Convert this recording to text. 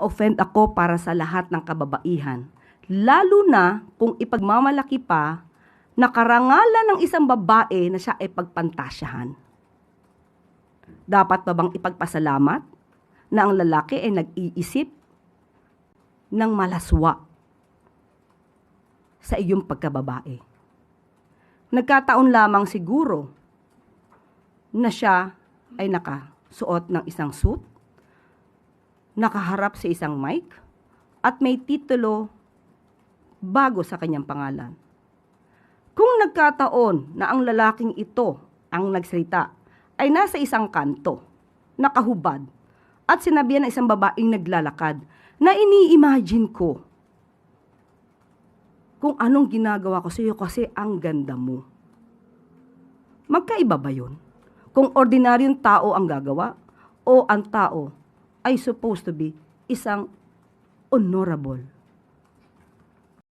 offend ako para sa lahat ng kababaihan. Lalo na kung ipagmamalaki pa na karangalan ng isang babae na siya ay pagpantasyahan. Dapat ba bang ipagpasalamat na ang lalaki ay nag-iisip ng malaswa sa iyong pagkababae? Nagkataon lamang siguro na siya ay nakasuot ng isang suit, nakaharap sa isang mic, at may titulo bago sa kanyang pangalan. Kung nagkataon na ang lalaking ito ang nagsalita ay nasa isang kanto, nakahubad, at sinabihan ng isang babaeng naglalakad, na ini-imagine ko kung anong ginagawa ko sa iyo kasi ang ganda mo. Magkaiba ba yun? Kung ordinaryong tao ang gagawa o ang tao ay supposed to be isang honorable